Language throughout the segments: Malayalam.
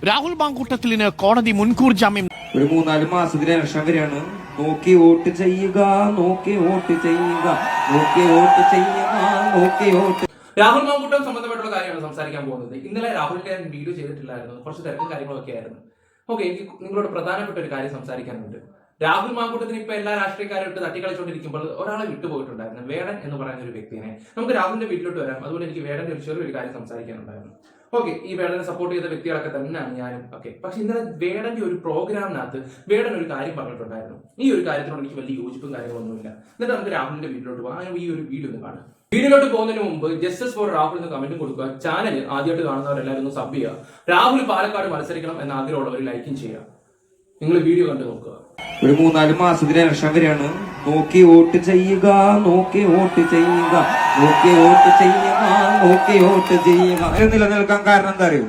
രാഹുൽ മാങ്കൂട്ടത്തിലിന് കോടതി മുൻകൂർ ജാമ്യം. ഒരു 3-4 മാസത്തിന് ഇലക്ഷൻ വരെയാണ്. നോക്കി വോട്ട് ചെയ്യുക, നോക്കി വോട്ട് ചെയ്യുക, നോക്കി വോട്ട് ചെയ്യുക, നോക്കി വോട്ട്. രാഹുൽ മാങ്കൂട്ടം സംബന്ധമായിട്ടുള്ള കാര്യമാണ് സംസാരിക്കാൻ പോകുന്നത്. ഇന്നലെ രാഹുലിന്റെ വീഡിയോ ചെയ്തിട്ടില്ലായിരുന്നു, കുറച്ച് തിരക്കും കാര്യങ്ങളൊക്കെ ആയിരുന്നു. ഓക്കെ, എനിക്ക് നിങ്ങളോട് പ്രധാനപ്പെട്ട ഒരു കാര്യം സംസാരിക്കാനുണ്ട്. രാഹുൽ മാങ്കൂട്ടത്തിന് ഇപ്പൊ എല്ലാ രാഷ്ട്രീയക്കാരും ഇട്ട് തട്ടിക്കളിച്ചുകൊണ്ടിരിക്കുമ്പോൾ ഒരാളെ വിട്ടുപോയിട്ടുണ്ടായിരുന്നു, വേടൻ എന്ന് പറയുന്ന ഒരു വ്യക്തിനെ. നമുക്ക് രാഹുലിന്റെ വീട്ടിലോട്ട് വരാം. അതുപോലെ എനിക്ക് വേടന്റെ ഒരു ചെറിയൊരു കാര്യം സംസാരിക്കാനുണ്ടായിരുന്നു. ഓക്കെ, ഈ വേടനെ സപ്പോർട്ട് ചെയ്ത വ്യക്തികളൊക്കെ തന്നെയാണ് ഞാനും. ഓക്കെ, പക്ഷെ ഇന്നലെ വേടന്റെ ഒരു പ്രോഗ്രാമിനകത്ത് വേടൻ ഒരു കാര്യം പറഞ്ഞിട്ടുണ്ടായിരുന്നു. ഈ ഒരു കാര്യത്തിനോട് എനിക്ക് വലിയ യോജിപ്പും കാര്യങ്ങളൊന്നുമില്ല. എന്നിട്ട് നമുക്ക് രാഹുലിന്റെ വീട്ടിലോട്ട് പോകാം. ഈ ഒരു വീഡിയോ ഒന്ന് കാണാം. വീഡിയോയിലോട്ട് പോകുന്നതിന് മുമ്പ് ജസ്റ്റിസ് ഫോർ രാഹുൽ എന്ന് കമന്റും കൊടുക്കുക. ചാനൽ ആദ്യമായിട്ട് കാണുന്നവരെല്ലാവരും ഒന്ന് സബ് ചെയ്യുക. രാഹുൽ പാലക്കാട് മത്സരിക്കണം എന്ന ആഗ്രഹമുള്ളവർ ലൈക്കും ചെയ്യുക. നിങ്ങൾ വീഡിയോ കണ്ടു നോക്കുക. ഒരു 3-4 മാസത്തിന് ഇലക്ഷൻ വരെയാണ്. നോക്കി വോട്ട് ചെയ്യുക, നോക്കി വോട്ട് ചെയ്യുക, നോക്കി വോട്ട് ചെയ്യുക, നോക്കി വോട്ട് ചെയ്യുക. ഇത് നിലനിൽക്കാൻ കാരണം എന്താ അറിയോ?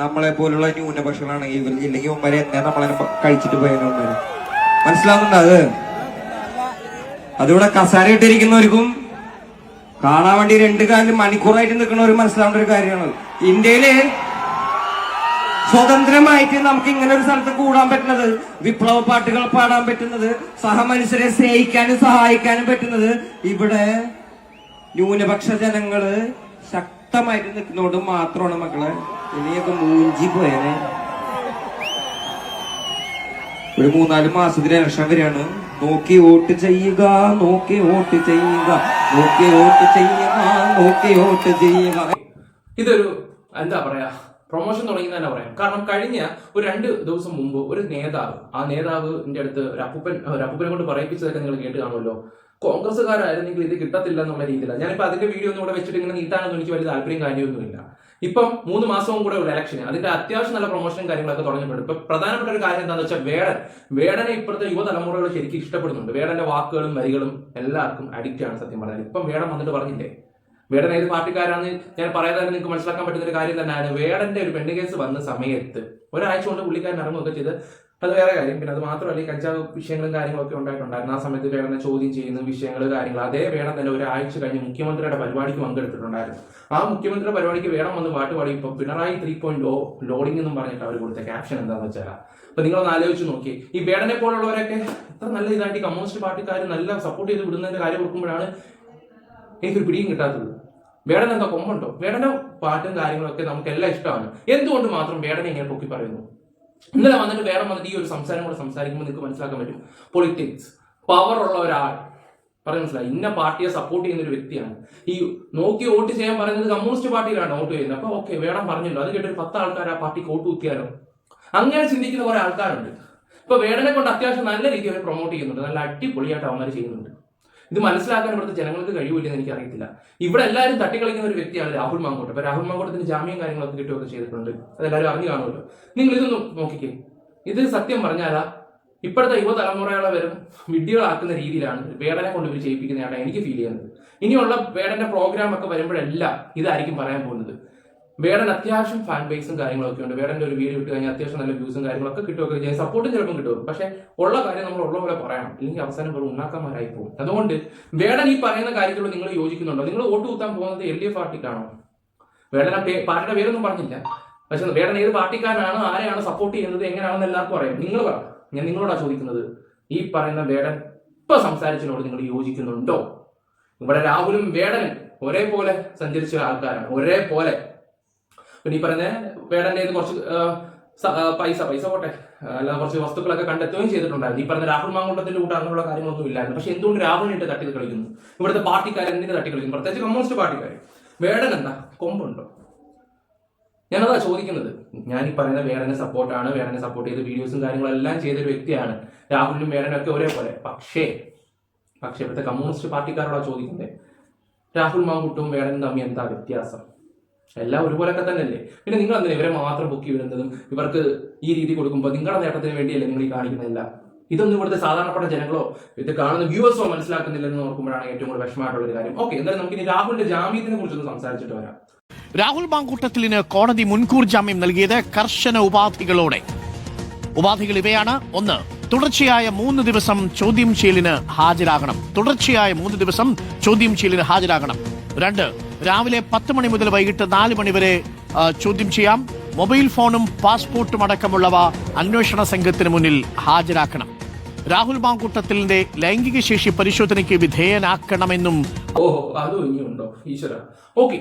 നമ്മളെ പോലുള്ള ന്യൂനപക്ഷങ്ങളാണ് ഇല്ലെങ്കിൽ ഉമ്മരെ എന്നെ നമ്മളെ കഴിച്ചിട്ട് പോയവന്മാര്. മനസ്സിലാവുന്നുണ്ടോ? അതിവിടെ കസാര ഇട്ടിരിക്കുന്നവർക്കും കാണാൻ വേണ്ടി 2 കാലിൽ മണിക്കൂറായിട്ട് നിൽക്കുന്നവർ മനസ്സിലാവേണ്ട ഒരു കാര്യമാണ്. ഇന്ത്യയില് സ്വതന്ത്രമായിട്ട് നമുക്ക് ഇങ്ങനെ ഒരു സ്ഥലത്ത് കൂടാൻ പറ്റുന്നത്, വിപ്ലവ പാട്ടുകൾ പാടാൻ പറ്റുന്നത്, സഹമനുഷ്യരെ സ്നേഹിക്കാനും സഹായിക്കാനും പറ്റുന്നത് ഇവിടെ ന്യൂനപക്ഷ ജനങ്ങള് ശക്തമായിട്ട് നിൽക്കുന്നതുകൊണ്ട് മാത്രമാണ് മക്കളെ. ഇനിയൊക്കെ മൂഞ്ചി പോയനെ. ഒരു 3-4 മാസത്തിന് ഇലക്ഷൻ വരെയാണ്. നോക്കി വോട്ട് ചെയ്യുക, നോക്കി വോട്ട് ചെയ്യുക, നോക്കി വോട്ട് ചെയ്യുക, നോക്കി വോട്ട് ചെയ്യുക. ഇതൊരു എന്താ പറയാ, പ്രൊമോഷൻ തുടങ്ങി തന്നെ പറയാം. കാരണം കഴിഞ്ഞ ഒരു 2 ദിവസം മുമ്പ് ഒരു നേതാവ്, ആ നേതാവിന്റെ അടുത്ത് ഒരു അപ്പൂപ്പനെ കൊണ്ട് പറയിപ്പിച്ചതൊക്കെ നിങ്ങൾ കേട്ട് കാണുമല്ലോ. കോൺഗ്രസ്സുകാരായിരുന്നെങ്കിൽ ഇത് കിട്ടത്തില്ല എന്നുള്ള രീതിയിലാണ്. ഞാനിപ്പോ അതിന്റെ വീഡിയോ ഒന്നും ഇവിടെ വെച്ചിട്ട് ഇങ്ങനെ നീട്ടാനൊന്നും എനിക്ക് വലിയ താല്പര്യം കാര്യമൊന്നുമില്ല. ഇപ്പം 3 മാസവും കൂടെ ഒരു ഇലക്ഷന്, അതിന്റെ അത്യാവശ്യം നല്ല പ്രൊമോഷനും കാര്യങ്ങളൊക്കെ തുടങ്ങിയിട്ടുണ്ട്. ഇപ്പൊ പ്രധാനപ്പെട്ട ഒരു കാര്യം എന്താണെന്ന് വെച്ചാൽ വേടനെ ഇപ്പോഴത്തെ യുവതലമുറകൾ ശരിക്കും ഇഷ്ടപ്പെടുന്നുണ്ട്. വേടന്റെ വാക്കുകളും വരികളും എല്ലാവർക്കും അഡിക്റ്റ് ആണ് സത്യം പറഞ്ഞാൽ. ഇപ്പം വേടൻ വന്നിട്ട് പറഞ്ഞില്ലേ, വേടൻ ഏത് പാർട്ടിക്കാരാന്ന് ഞാൻ പറയാതെ നിങ്ങൾക്ക് മനസ്സിലാക്കാൻ പറ്റുന്ന ഒരു കാര്യം തന്നെയാണ്. വേടന്റെ ഒരു പെണ്ണ് കേസ് വന്ന സമയത്ത് ഒരാഴ്ച കൊണ്ട് പുള്ളിക്കാരൻ ഇറങ്ങുകയൊക്കെ ചെയ്ത്, അത് വേറെ കാര്യം. പിന്നെ അത് മാത്രമല്ല, ഈ കഞ്ചാവ് വിഷയങ്ങളും കാര്യങ്ങളൊക്കെ ഉണ്ടായിട്ടുണ്ടായിരുന്നു. ആ സമയത്ത് വേടനെ ചോദ്യം ചെയ്യുന്ന വിഷയങ്ങൾ കാര്യങ്ങൾ, അതേ വേടൻ തന്നെ ഒരാഴ്ച കഴിഞ്ഞ് മുഖ്യമന്ത്രിയുടെ പരിപാടിക്ക് പങ്കെടുത്തിട്ടുണ്ടായിരുന്നു. ആ മുഖ്യമന്ത്രിയുടെ പരിപാടിക്ക് വേടം വന്ന് പാട്ട് പാടി. ഇപ്പൊ പിണറായി 3.0 ലോഡിംഗ് എന്നും പറഞ്ഞിട്ട് അവർ കൊടുത്ത ക്യാപ്ഷൻ എന്താണെന്ന് വെച്ചാൽ, അപ്പൊ നിങ്ങളൊന്ന് ആലോചിച്ച് നോക്കി, ഈ വേടനെ പോലുള്ളവരൊക്കെ എത്ര നല്ല ഇതായിട്ട് കമ്മ്യൂണിസ്റ്റ് പാർട്ടിക്കാർ നല്ല സപ്പോർട്ട് ചെയ്ത് വിടുന്നതിന്റെ കാര്യം കൊടുക്കുമ്പോഴാണ് എനിക്കൊരു പിടിയും കിട്ടാത്തത്. വേടൻ എന്താ കൊമ്പുണ്ടോ? വേടന്റെ പാട്ടും കാര്യങ്ങളൊക്കെ നമുക്ക് എല്ലാം ഇഷ്ടമാണ്. എന്തുകൊണ്ട് മാത്രം വേടനെ ഇങ്ങനെ പൊക്കി പറയുന്നു? ഇന്നലെ വന്നിട്ട് വേടൻ വന്നിട്ട് ഈ ഒരു സംസാരം കൂടെ സംസാരിക്കുമ്പോൾ നിങ്ങൾക്ക് മനസ്സിലാക്കാൻ പറ്റും. പൊളിറ്റിക്സ് പവർ ഉള്ള ഒരാൾ പറഞ്ഞു മനസ്സിലായി, ഇന്ന പാർട്ടിയെ സപ്പോർട്ട് ചെയ്യുന്ന ഒരു വ്യക്തിയാണ്. ഈ നോക്കി വോട്ട് ചെയ്യാൻ പറയുന്നത് കമ്മ്യൂണിസ്റ്റ് പാർട്ടിയിലാണ് വോട്ട് ചെയ്യുന്നത്. അപ്പൊ ഓക്കെ, വേടൻ പറഞ്ഞല്ലോ, അത് കേട്ടൊരു 10 ആൾക്കാർ ആ പാർട്ടിക്ക് വോട്ട് കുത്തിയാലോ? അങ്ങനെ ചിന്തിക്കുന്ന കുറെ ആൾക്കാരുണ്ട്. ഇപ്പൊ വേടനെ കൊണ്ട് അത്യാവശ്യം നല്ല രീതിയിൽ അവർ പ്രൊമോട്ട് ചെയ്യുന്നുണ്ട്, നല്ല അടിപൊളിയായിട്ട് അവന്മാർ ചെയ്യുന്നുണ്ട്. ഇത് മനസ്സിലാക്കാൻ ഇവിടുത്തെ ജനങ്ങൾക്ക് കഴിവില്ലെന്ന് എനിക്ക് അറിയത്തില്ല. ഇവിടെ എല്ലാവരും തട്ടിക്കളിക്കുന്ന ഒരു വ്യക്തിയാണ് രാഹുൽ മാങ്കൂട്ടം. അപ്പൊ രാഹുൽ മാങ്കൂട്ടത്തിന് ജാമ്യം കാര്യങ്ങളൊക്കെ കിട്ടുകയൊക്കെ ചെയ്തിട്ടുണ്ട്, അതെല്ലാവരും അറിഞ്ഞു കാണുമല്ലോ. നിങ്ങൾ ഇതൊന്നും നോക്കിക്കേ. ഇത് സത്യം പറഞ്ഞാലാ ഇപ്പോഴത്തെ യുവതലമുറകളെ വരും വിഡ്ഢികളാക്കുന്ന രീതിയിലാണ് വേടനെ കൊണ്ട് ഇവർ ചെയ്യിപ്പിക്കുന്നതാണ് എനിക്ക് ഫീൽ ചെയ്യുന്നത്. ഇനിയുള്ള വേടന്റെ പ്രോഗ്രാം ഒക്കെ വരുമ്പോഴെല്ലാം ഇതായിരിക്കും പറയാൻ പോകുന്നത്. വേടൻ അത്യാവശ്യം ഫാൻ ബേസും കാര്യങ്ങളൊക്കെ ഉണ്ട്. വേടന്റെ ഒരു വീഡിയോ ഇട്ട് കഴിഞ്ഞാൽ അത്യാവശ്യം നല്ല വ്യൂസും കാര്യങ്ങളൊക്കെ കിട്ടുകയൊക്കെ ചെയ്യാൻ, സപ്പോർട്ടും ചിലപ്പം കിട്ടും. പക്ഷെ ഉള്ള കാര്യം നമ്മൾ ഉള്ള പോലെ പറയണം, ഇല്ലെങ്കിൽ അവസാനം വെറും ഉണ്ണാക്കന്മാരായി പോകും. അതുകൊണ്ട് വേടൻ ഈ പറയുന്ന കാര്യത്തോട് നിങ്ങൾ യോജിക്കുന്നുണ്ടോ? നിങ്ങൾ വോട്ട് കുത്താൻ പോകുന്നത് LDF പാർട്ടിക്കാണോ? വേടൻ പാർട്ടിയുടെ പേരൊന്നും പറഞ്ഞില്ല, പക്ഷെ വേടൻ ഏത് പാർട്ടിക്കാരനാണ്, ആരെയാണ് സപ്പോർട്ട് ചെയ്യുന്നത്, എങ്ങനെയാണെന്ന് എല്ലാവർക്കും അറിയാം. നിങ്ങൾ പറ, ഞാൻ നിങ്ങളോടാ ചോദിക്കുന്നത്. ഈ പറയുന്ന വേടൻ ഇപ്പൊ സംസാരിച്ചതിനോട് നിങ്ങൾ യോജിക്കുന്നുണ്ടോ? ഇവിടെ രാഹുലും വേടനും ഒരേപോലെ സഞ്ചരിച്ച ആൾക്കാരാണ്, ഒരേപോലെ. പിന്നെ ഈ പറയുന്ന വേടന്റെ കുറച്ച് പൈസ പോട്ടെ, അല്ലാതെ കുറച്ച് വസ്തുക്കളൊക്കെ കണ്ടെത്തുകയും ചെയ്തിട്ടുണ്ടായിരുന്നു. ഈ പറഞ്ഞ രാഹുൽ മാങ്കൂട്ടത്തിന്റെ കൂടെ അങ്ങനെയുള്ള കാര്യങ്ങളൊന്നും ഇല്ലായിരുന്നു. പക്ഷെ എന്തുകൊണ്ട് രാഹുലിനിട്ട് തട്ടി കളിക്കുന്നു? ഇവിടുത്തെ പാർട്ടിക്കാർ എന്തിനു തട്ടി കളിക്കുന്നു? പ്രത്യേകിച്ച് കമ്മ്യൂണിസ്റ്റ് പാർട്ടിക്കാർ. വേടൻ എന്താ കൊമ്പുണ്ടോ? ഞാനതാ ചോദിക്കുന്നത്. ഞാൻ ഈ പറയുന്ന വേടനെ സപ്പോർട്ടാണ്, വേടനെ സപ്പോർട്ട് ചെയ്ത് വീഡിയോസും കാര്യങ്ങളെല്ലാം ചെയ്തൊരു വ്യക്തിയാണ്. രാഹുലിനും വേടനൊക്കെ ഒരേപോലെ. പക്ഷേ ഇവിടുത്തെ കമ്മ്യൂണിസ്റ്റ് പാർട്ടിക്കാരോടാ ചോദിക്കുന്നത്, രാഹുൽ മാങ്കൂട്ടവും വേടനും തമ്മിൽ എന്താ വ്യത്യാസം? എല്ലാം ഒരുപോലൊക്കെ തന്നെയല്ലേ? പിന്നെ നിങ്ങൾ എന്തിനാ ഇവരെ മാത്രം പൊക്കി വിടുന്നതും ഇവർക്ക് ഈ രീതി കൊടുക്കുമ്പോൾ നിങ്ങളുടെ നേട്ടത്തിന് വേണ്ടിയല്ലേ നിങ്ങൾ ഈ കാണിക്കുന്നില്ല? ഇതൊന്നും ഇവിടുത്തെ സാധാരണപ്പെട്ട ജനങ്ങളോ ഇത് കാണുന്ന വ്യൂവേഴ്സോ മനസ്സിലാക്കുന്നില്ലെന്ന് ഓർക്കുമ്പോഴാണ് ഏറ്റവും കൂടുതൽ വിഷമമായിട്ടുള്ള ഒരു കാര്യം. ഓക്കെ, എന്തായാലും നമുക്ക് ഇനി രാഹുലിന്റെ ജാമ്യത്തിനെ കുറിച്ചൊന്ന് സംസാരിച്ചിട്ട് വരാം. രാഹുൽ മാങ്കൂട്ടത്തിലിന് കോടതി മുൻകൂർ ജാമ്യം നൽകിയത് കർശന ഉപാധികളോടെ. ഉപാധികൾ ഇവയാണ്: 1. തുടർച്ചയായ 3 ദിവസം ചോദ്യം ചെയ്യലിന് ഹാജരാകണം. 2. രാവിലെ 10 മണി മുതൽ വൈകിട്ട് 4 മണി വരെ ചോദ്യം ചെയ്യാം. മൊബൈൽ ഫോണും പാസ്പോർട്ടും അടക്കമുള്ളവ അന്വേഷണ സംഘത്തിന് മുന്നിൽ ഹാജരാക്കണം. രാഹുൽ മാങ്കൂട്ടത്തിലിന്റെ ലൈംഗിക ശേഷി പരിശോധനയ്ക്ക് വിധേയനാക്കണമെന്നും. ഓഹോ, അതും ഇനിയുണ്ടോ ഈശ്വര. ഓക്കെ,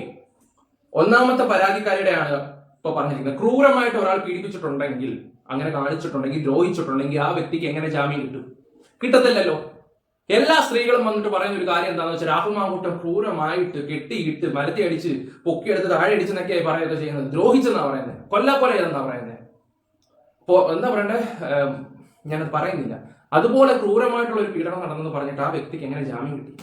ഒന്നാമത്തെ പരാതിക്കാരിയുടെയാണ് ഇപ്പൊ പറഞ്ഞിരിക്കുന്നത്. ക്രൂരമായിട്ട് ഒരാൾ പീഡിപ്പിച്ചിട്ടുണ്ടെങ്കിൽ, അങ്ങനെ കാണിച്ചിട്ടുണ്ടെങ്കിൽ, ദ്രോഹിച്ചിട്ടുണ്ടെങ്കിൽ ആ വ്യക്തിക്ക് എങ്ങനെ ജാമ്യം കിട്ടും? കിട്ടത്തില്ലല്ലോ. എല്ലാ സ്ത്രീകളും വന്നിട്ട് പറയുന്ന ഒരു കാര്യം എന്താണെന്ന് വെച്ചാൽ രാഹുൽ മാങ്കൂട്ടം ക്രൂരമായിട്ട് കെട്ടിയിട്ട് മരത്തി അടിച്ച് പൊക്കിയെടുത്ത് താഴെ അടിച്ചെന്നൊക്കെയായി പറയുക ചെയ്യുന്നത്. ദ്രോഹിച്ചെന്നാ പറയുന്നത്, കൊല്ലാക്കൊല ചെയ്തെന്നാ പറയുന്നത്. എന്താ പറയണ്ടേ, ഞാനത് പറയുന്നില്ല. അതുപോലെ ക്രൂരമായിട്ടുള്ള ഒരു പീഡനം നടന്നെന്ന് പറഞ്ഞിട്ട് ആ വ്യക്തിക്ക് എങ്ങനെ ജാമ്യം കിട്ടി?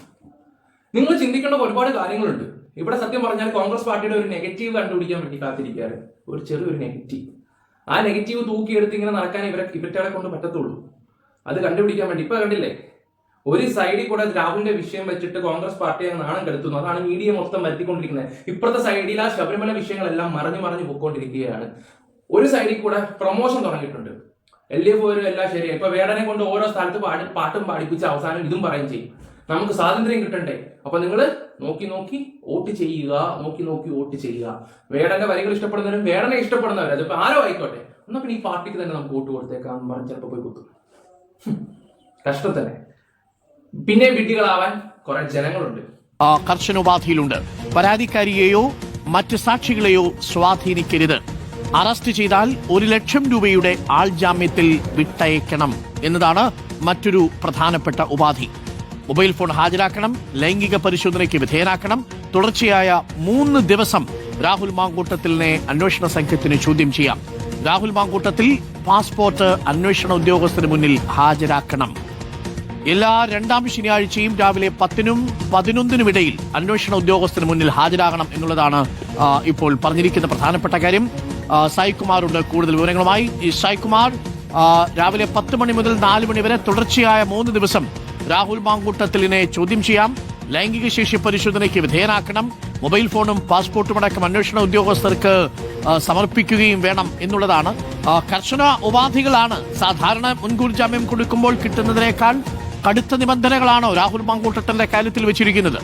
നിങ്ങൾ ചിന്തിക്കേണ്ട ഒരുപാട് കാര്യങ്ങളുണ്ട്. ഇവിടെ സത്യം പറഞ്ഞാൽ കോൺഗ്രസ് പാർട്ടിയുടെ ഒരു നെഗറ്റീവ് കണ്ടുപിടിക്കാൻ വേണ്ടി കാത്തിരിക്കുകയാണ്. ഒരു ചെറിയൊരു നെഗറ്റീവ്. ആ നെഗറ്റീവ് തൂക്കിയെടുത്ത് ഇങ്ങനെ നടക്കാൻ ഇവറ്റകളെ കൊണ്ട് പറ്റത്തുള്ളൂ. അത് കണ്ടുപിടിക്കാൻ വേണ്ടി ഇപ്പൊ കണ്ടില്ലേ, ഒരു സൈഡിൽ കൂടെ രാഹുലിന്റെ വിഷയം വെച്ചിട്ട് കോൺഗ്രസ് പാർട്ടിയെ നാണം കെടുത്തുന്നു. അതാണ് മീഡിയ മൊത്തം വരുത്തിക്കൊണ്ടിരിക്കുന്നത്. ഇപ്പുറത്തെ സൈഡിൽ ആ ശബരിമല വിഷയങ്ങളെല്ലാം മറിഞ്ഞു പൊയ്ക്കൊണ്ടിരിക്കുകയാണ്. ഒരു സൈഡിൽ കൂടെ പ്രൊമോഷൻ തുടങ്ങിയിട്ടുണ്ട്. LDF എല്ലാം ശരിയായി. ഇപ്പൊ വേടനെ കൊണ്ട് ഓരോ സ്ഥലത്ത് പാട്ടും പാടിപ്പിച്ച് അവസാനം ഇതും പറയും ചെയ്യും. നമുക്ക് സ്വാതന്ത്ര്യം കിട്ടണ്ടേ? അപ്പൊ നിങ്ങൾ നോക്കി വോട്ട് ചെയ്യുക, നോക്കി വോട്ട് ചെയ്യുക. വേടന്റെ വരികൾ ഇഷ്ടപ്പെടുന്നവരും വേടനെ ഇഷ്ടപ്പെടുന്നവരും അതിപ്പോ ആരോ ആയിക്കോട്ടെ, എന്നാ പിന്നെ ഈ പാർട്ടിക്ക് തന്നെ നമുക്ക് വോട്ട് കൊടുത്തേക്കാം പറഞ്ഞ് ചിലപ്പോ പോയി കുത്തും. കഷ്ടം തന്നെ. പിന്നെ വിഡ്ഢികളാവാൻ കുറെ ജനങ്ങളുണ്ട്. കർശനോപാധിയിലുണ്ട്. പരാതിക്കാരിയെയോ മറ്റ് സാക്ഷികളെയോ സ്വാധീനിക്കരുത്. അറസ്റ്റ് ചെയ്താൽ 1 ലക്ഷം രൂപയുടെ ആൾജാമ്യത്തിൽ വിട്ടയക്കണം എന്നതാണ് മറ്റൊരു പ്രധാനപ്പെട്ട ഉപാധി. മൊബൈൽ ഫോൺ ഹാജരാക്കണം, ലൈംഗിക പരിശോധനയ്ക്ക് വിധേയനാക്കണം. തുടർച്ചയായ 3 ദിവസം രാഹുൽ മാങ്കൂട്ടത്തിലിനെ അന്വേഷണ സംഘത്തിന് ചോദ്യം ചെയ്യാം. രാഹുൽ മാങ്കൂട്ടത്തിൽ പാസ്പോർട്ട് അന്വേഷണ ഉദ്യോഗസ്ഥന് മുന്നിൽ ഹാജരാക്കണം. എല്ലാ 2ാം ശനിയാഴ്ചയും രാവിലെ 10നും 11നും ഇടയിൽ അന്വേഷണ ഉദ്യോഗസ്ഥന് മുന്നിൽ ഹാജരാകണം എന്നുള്ളതാണ് ഇപ്പോൾ പറഞ്ഞിരിക്കുന്ന പ്രധാനപ്പെട്ട കാര്യം. സായികുമാറുണ്ട് കൂടുതൽ വിവരങ്ങളുമായി. ഈ സായികുമാർ, രാവിലെ 10 മണി മുതൽ 4 മണി വരെ തുടർച്ചയായ 3 ദിവസം രാഹുൽ മാങ്കൂട്ടത്തിലിനെ ചോദ്യം ചെയ്യാം, ലൈംഗിക ശേഷി പരിശോധനയ്ക്ക് വിധേയനാക്കണം, മൊബൈൽ ഫോണും പാസ്പോർട്ടും അടക്കം അന്വേഷണ ഉദ്യോഗസ്ഥർക്ക് സമർപ്പിക്കുകയും വേണം എന്നുള്ളതാണ്. കർശന ഉപാധികളാണ്. സാധാരണ മുൻകൂർ ജാമ്യം കൊടുക്കുമ്പോൾ കിട്ടുന്നതിനേക്കാൾ കടുത്ത നിബന്ധനകളാണോ രാഹുൽ മാങ്കൂട്ടത്തിന്റെ കാര്യത്തിൽ വെച്ചിരിക്കുന്നത്?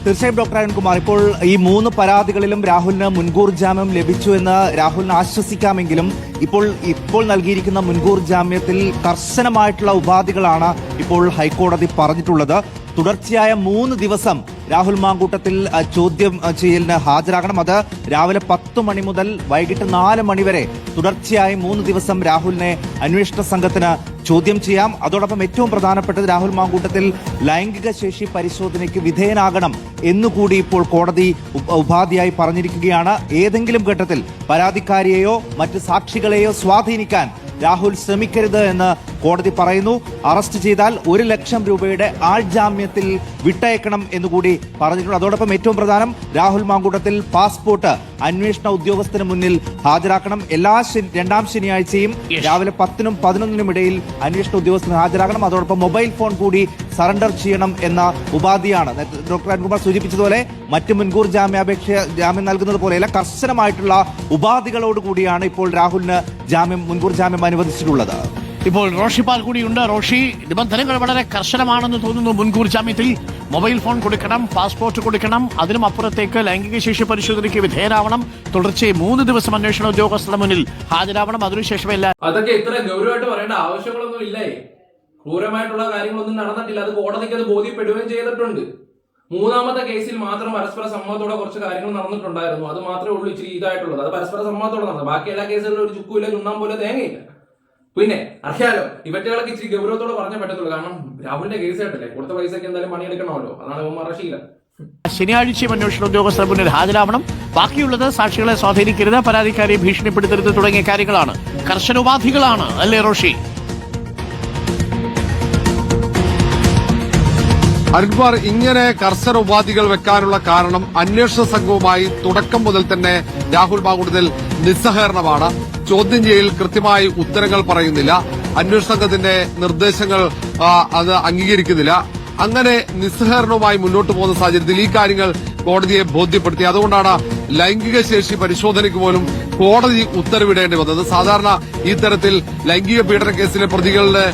തീർച്ചയായും ഡോക്ടർ അരുൺകുമാർ, ഇപ്പോൾ ഈ 3 പരാതികളിലും രാഹുലിന് മുൻകൂർ ജാമ്യം ലഭിച്ചു എന്ന് രാഹുലിന് ആശ്വസിക്കാമെങ്കിലും ഇപ്പോൾ നൽകിയിരിക്കുന്ന മുൻകൂർ ജാമ്യത്തിൽ കർശനമായിട്ടുള്ള ഉപാധികളാണ് ഇപ്പോൾ ഹൈക്കോടതി പറഞ്ഞിട്ടുള്ളത്. തുടർച്ചയായ 3 ദിവസം രാഹുൽ മാങ്കൂട്ടത്തിൽ ചോദ്യം ചെയ്യലിന് ഹാജരാകണം. അത് രാവിലെ 10 മണി മുതൽ വൈകിട്ട് 4 മണി വരെ തുടർച്ചയായി 3 ദിവസം രാഹുലിനെ അന്വേഷണ സംഘത്തിന് ചോദ്യം ചെയ്യാം. അതോടൊപ്പം ഏറ്റവും പ്രധാനപ്പെട്ടത് രാഹുൽ മാങ്കൂട്ടത്തിൽ ലൈംഗിക ശേഷി പരിശോധനയ്ക്ക് വിധേയനാകണം എന്നുകൂടി ഇപ്പോൾ കോടതി ഉപാധിയായി പറഞ്ഞിരിക്കുകയാണ്. ഏതെങ്കിലും ഘട്ടത്തിൽ പരാതിക്കാരിയെയോ മറ്റ് സാക്ഷികളെയോ സ്വാധീനിക്കാൻ രാഹുൽ ശ്രമിക്കരുത് എന്ന് കോടതി പറയുന്നു. അറസ്റ്റ് ചെയ്താൽ 1 ലക്ഷം രൂപയുടെ ആൾജാമ്യത്തിൽ വിട്ടയക്കണം എന്നുകൂടി പറഞ്ഞിട്ടുണ്ട്. അതോടൊപ്പം ഏറ്റവും പ്രധാനം, രാഹുൽ മാങ്കൂട്ടത്തിൽ പാസ്പോർട്ട് അന്വേഷണ ഉദ്യോഗസ്ഥന് മുന്നിൽ ഹാജരാക്കണം. എല്ലാ 2ാം ശനിയാഴ്ചയും രാവിലെ 10നും 11നും ഇടയിൽ അന്വേഷണ ഉദ്യോഗസ്ഥന് ഹാജരാകണം. അതോടൊപ്പം മൊബൈൽ ഫോൺ കൂടി സറണ്ടർ ചെയ്യണം എന്ന ഉപാധിയാണ്. ഡോക്ടർ അരുൺകുമാർ സൂചിപ്പിച്ചതുപോലെ മറ്റ് മുൻകൂർ ജാമ്യം നൽകുന്നത് പോലെയല്ല, കർശനമായിട്ടുള്ള ഉപാധികളോടുകൂടിയാണ് ഇപ്പോൾ രാഹുലിന് മുൻകൂർ ജാമ്യം അനുവദിച്ചിട്ടുള്ളത്. ഇപ്പോൾ റോഷി പാൽ കൂടിയുണ്ട്. റോഷി, നിബന്ധനകൾ വളരെ കർശനമാണെന്ന് തോന്നുന്നു. മുൻകൂർ ജാമ്യത്തിൽ മൊബൈൽ ഫോൺ കൊടുക്കണം, പാസ്പോർട്ട് കൊടുക്കണം, അതിനും അപ്പുറത്തേക്ക് ലൈംഗിക ശേഷി പരിശോധനയ്ക്ക് വിധേയരാവണം, തുടർച്ചയായി 3 ദിവസം അന്വേഷണ ഉദ്യോഗസ്ഥരുടെ മുന്നിൽ ഹാജരാവണം, അതിനുശേഷമല്ല. അതൊക്കെ ഇത്ര ഗൗരവമായിട്ട് പറയേണ്ട ആവശ്യങ്ങളൊന്നും ഇല്ലേ? ക്രൂരമായിട്ടുള്ള കാര്യങ്ങളൊന്നും നടന്നിട്ടില്ല. അത് കോടതിക്ക് അത് ബോധ്യപ്പെടുകയും ചെയ്തിട്ടുണ്ട്. 3ാമത്തെ കേസിൽ മാത്രം പരസ്പര സമ്മതത്തോടെ കുറച്ച് കാര്യങ്ങൾ നടന്നിട്ടുണ്ടായിരുന്നു. അത് മാത്രമേ ഉള്ളൂ ഇച്ചിരി ഇതായിട്ടുള്ളത്. അത് പരസ്പര സമ്മതത്തോടെ നടന്നത്. ബാക്കി എല്ലാ കേസുകളിലും ഒരു ചുക്കുമില്ല, ചുണ്ണാൻ പോലെ തേങ്ങയില്ല. പിന്നെ അറിയാലോ, ഇവറ്റകളൊക്കെ ഇച്ചിരി ഗൗരവത്തോടെ പറഞ്ഞേ പറ്റത്തുള്ളൂ. കാരണം രാഹുലിന്റെ കേസ് ആയിട്ടല്ലേ, കൊടുത്ത പൈസക്ക് എന്തായാലും പണിയെടുക്കണമല്ലോ. അതാണ് ഇവന്മാരുടെ ശീലം. ശനിയാഴ്ചയും അന്വേഷണ ഉദ്യോഗസ്ഥർ മുന്നിൽ ഹാജരാവണം. ബാക്കിയുള്ളത് സാക്ഷികളെ സ്വാധീനിക്കരുത്, പരാതിക്കാരെ ഭീഷണിപ്പെടുത്തരുത് തുടങ്ങിയ കാര്യങ്ങളാണ്. കർശനോപാധികളാണ് അല്ലേ റോഷി? അരുൺകുമാർ, ഇങ്ങനെ കർശന ഉപാധികൾ വെക്കാനുള്ള കാരണം അന്വേഷണ സംഘവുമായി തുടക്കം മുതൽ തന്നെ രാഹുൽ മാങ്കൂട്ടത്തിൽ നിസ്സഹകരണമാണ്. ചോദ്യം ചെയ്യൽ കൃത്യമായി ഉത്തരങ്ങൾ പറയുന്നില്ല, അന്വേഷണ സംഘത്തിന്റെ നിർദ്ദേശങ്ങൾ അത് അംഗീകരിക്കുന്നില്ല. അങ്ങനെ നിസ്സഹകരണവുമായി മുന്നോട്ട് പോകുന്ന സാഹചര്യത്തിൽ ഈ കാര്യങ്ങൾ കോടതിയെ ബോധ്യപ്പെടുത്തി. അതുകൊണ്ടാണ് ലൈംഗിക ശേഷി പരിശോധനയ്ക്ക് പോലും കോടതി ഉത്തരവിടേണ്ടി വന്നത്. സാധാരണ ഇത്തരത്തിൽ ലൈംഗിക പീഡന കേസിലെ പ്രതികളുടെ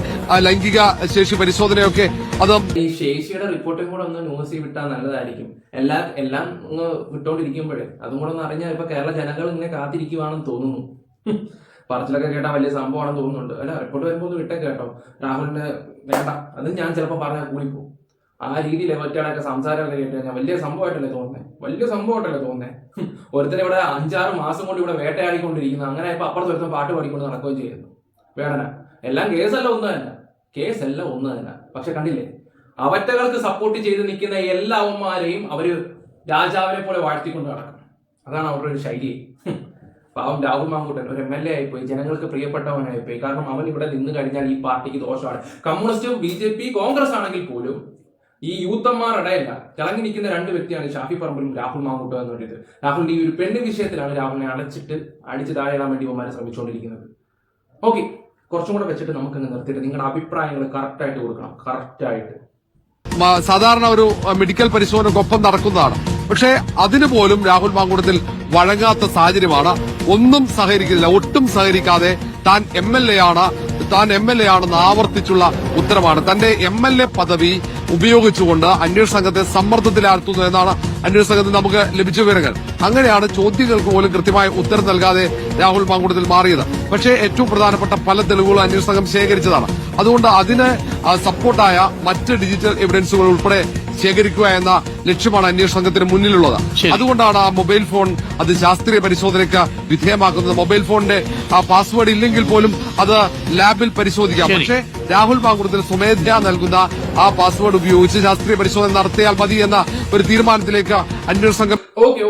ലൈംഗിക ശേഷി പരിശോധനയൊക്കെ അത് ഈ ശേഷിയുടെ റിപ്പോർട്ടും കൂടെ ഒന്ന് ന്യൂസിൽ വിട്ടാൽ നല്ലതായിരിക്കും. എല്ലാം ഒന്ന് വിട്ടോണ്ടിരിക്കുമ്പോഴേ അതും കൂടെ ഒന്ന് അറിഞ്ഞാൽ ഇപ്പൊ കേരള ജനങ്ങൾ ഇങ്ങനെ കാത്തിരിക്കുവാണെന്ന് തോന്നുന്നു. പറച്ചിലൊക്കെ കേട്ടാൽ വലിയ സംഭവമാണെന്ന് തോന്നുന്നുണ്ട്. അല്ല, റിപ്പോർട്ട് വരുമ്പോൾ ഒന്ന് വിട്ടേ കേട്ടോ. രാഹുലിന്റെ വേണ്ട, അത് ഞാൻ ചിലപ്പോൾ പറഞ്ഞാൽ കൂടിപ്പോകും. ആ രീതിയിൽ മറ്റൊക്കെ സംസാരമൊക്കെ കേട്ട് കഴിഞ്ഞാൽ വലിയ സംഭവമായിട്ടല്ലേ തോന്നുന്നേ. ഒരുത്തനെ ഇവിടെ 5-6 മാസം കൊണ്ട് ഇവിടെ വേട്ടയാടിക്കൊണ്ടിരിക്കുന്നു. അങ്ങനെ ഇപ്പൊ അപ്പുറത്ത് ഒരുത്തം പാട്ട് പാടിക്കൊണ്ട് നടക്കുകയും ചെയ്യുന്നു. വേദന എല്ലാം കേസല്ല ഒന്ന് തന്നെ. പക്ഷെ കണ്ടില്ലേ, അവറ്റകൾക്ക് സപ്പോർട്ട് ചെയ്ത് നിൽക്കുന്ന എല്ലാവന്മാരെയും അവര് രാജാവിനെ പോലെ വാഴ്ത്തിക്കൊണ്ട് നടക്കും. അതാണ് അവരുടെ ഒരു ശൈലി. പാവം രാഹുൽ മാങ്കൂട്ടൻ ഒരു MLA ആയിപ്പോയി, ജനങ്ങൾക്ക് പ്രിയപ്പെട്ടവനായിപ്പോയി. കാരണം അവൻ ഇവിടെ നിന്ന് കഴിഞ്ഞാൽ ഈ പാർട്ടിക്ക് ദോഷമാണ്. കമ്മ്യൂണിസ്റ്റ്, BJP, കോൺഗ്രസ് ആണെങ്കിൽ പോലും ഈ യൂത്തന്മാരുടെയല്ല തിളങ്ങി നിൽക്കുന്ന 2 വ്യക്തിയാണ് ഷാഫി പറമ്പിലും രാഹുൽ മാങ്കൂട്ടം എന്ന് പറയുന്നത്. രാഹുലിന്റെ ഈ ഒരു പെണ്ണ് വിഷയത്തിലാണ് രാഹുലിനെ അടിച്ച് താഴെയിടാൻ വേണ്ടി ഇവന്മാരെ ശ്രമിച്ചുകൊണ്ടിരിക്കുന്നത്. ഓക്കെ, കുറച്ചും കൂടെ വെച്ചിട്ട് നമുക്കങ്ങ് നിർത്തിയിട്ട് നിങ്ങളുടെ അഭിപ്രായങ്ങൾ കറക്റ്റായിട്ട് കൊടുക്കണം. കറക്റ്റായിട്ട് സാധാരണ ഒരു മെഡിക്കൽ പരിശോധനക്കൊപ്പം നടക്കുന്നതാണ്. പക്ഷേ അതിന് പോലും രാഹുൽ മാങ്കൂട്ടത്തിൽ വഴങ്ങാത്ത സാഹചര്യമാണ്. ഒന്നും സഹകരിക്കുന്നില്ല, ഒട്ടും സഹകരിക്കാതെ താൻ MLA ആണെന്ന് ആവർത്തിച്ചുള്ള ഉത്തരവാണ്. തന്റെ MLA പദവി ഉപയോഗിച്ചുകൊണ്ട് അന്വേഷണ സംഘത്തെ സമ്മർദ്ദത്തിലാഴ്ത്തുന്നു എന്നാണ് അന്വേഷണ സംഘത്തിൽ നമുക്ക് ലഭിച്ച വിവരങ്ങൾ. അങ്ങനെയാണ് ചോദ്യങ്ങൾക്ക് പോലും കൃത്യമായ ഉത്തരം നൽകാതെ രാഹുൽ മാങ്കൂട്ടത്തിൽ മാറിയത്. പക്ഷേ ഏറ്റവും പ്രധാനപ്പെട്ട പല തെളിവുകളും അന്വേഷണ സംഘം ശേഖരിച്ചതാണ്. അതുകൊണ്ട് അതിന് സപ്പോർട്ടായ മറ്റ് ഡിജിറ്റൽ എവിഡൻസുകൾ ഉൾപ്പെടെ ശേഖരിക്കുക എന്ന ലക്ഷ്യമാണ് അന്വേഷണ സംഘത്തിന് മുന്നിലുള്ളത്. അതുകൊണ്ടാണ് ആ മൊബൈൽ ഫോൺ അത് ശാസ്ത്രീയ പരിശോധനയ്ക്ക് വിധേയമാക്കുന്നത്. മൊബൈൽ ഫോണിന്റെ ആ പാസ്വേഡ് ഇല്ലെങ്കിൽ പോലും അത് ലാബിൽ പരിശോധിക്കാം. പക്ഷേ രാഹുൽ മാങ്കൂട്ടത്തിൽ സ്വമേധയാ നൽകുന്ന ആ പാസ്വേഡ് ഉപയോഗിച്ച് ശാസ്ത്രീയ പരിശോധന നടത്തിയാൽ മതി എന്ന ഒരു തീരുമാനത്തിലേക്ക് അന്വേഷണ സംഘം. ഓക്കെ.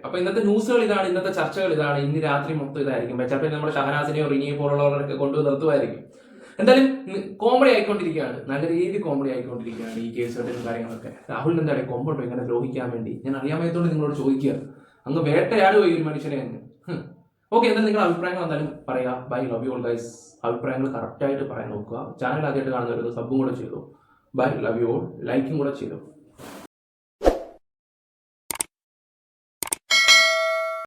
അപ്പൊ ഇന്നത്തെ ന്യൂസുകൾ ഇതാണ്, ഇന്നത്തെ ചർച്ചകൾ ഇതാണ്. ഇന്ന് രാത്രി മൊത്തം ഇതായിരിക്കും. ചിലപ്പോൾ നമ്മുടെ ഷഹനാസിനെയോ റിനിയെ പോലുള്ളവരൊക്കെ കൊണ്ടു നിർത്തുമായിരിക്കും. എന്തായാലും കോമഡി ആയിക്കൊണ്ടിരിക്കുകയാണ്, നല്ല രീതിയിൽ കോമഡി ആയിക്കൊണ്ടിരിക്കുകയാണ് ഈ കേസുകളും കാര്യങ്ങളൊക്കെ. രാഹുലിന് എന്തായാലും കൊമ്പുണ്ടോ ഇങ്ങനെ ദ്രോഹിക്കാൻ വേണ്ടി? ഞാൻ അറിയാമത്തോണ്ട് നിങ്ങളോട് ചോദിക്കുക. അങ്ങ് വേട്ടയാടുകയോ ഈ ഒരു മനുഷ്യനെ അങ്ങ്. ഓക്കെ, എന്തായാലും നിങ്ങളുടെ അഭിപ്രായങ്ങൾ എന്തായാലും പറയാം. Bye, love you all guys. അഭിപ്രായങ്ങൾ കറക്റ്റായിട്ട് പറയാൻ നോക്കുക. ചാനൽ ആദ്യമായിട്ട് കാണുന്നവർക്ക് സബും കൂടെ ചെയ്തു. Bye, love you all. ലൈക്കും കൂടെ ചെയ്തു.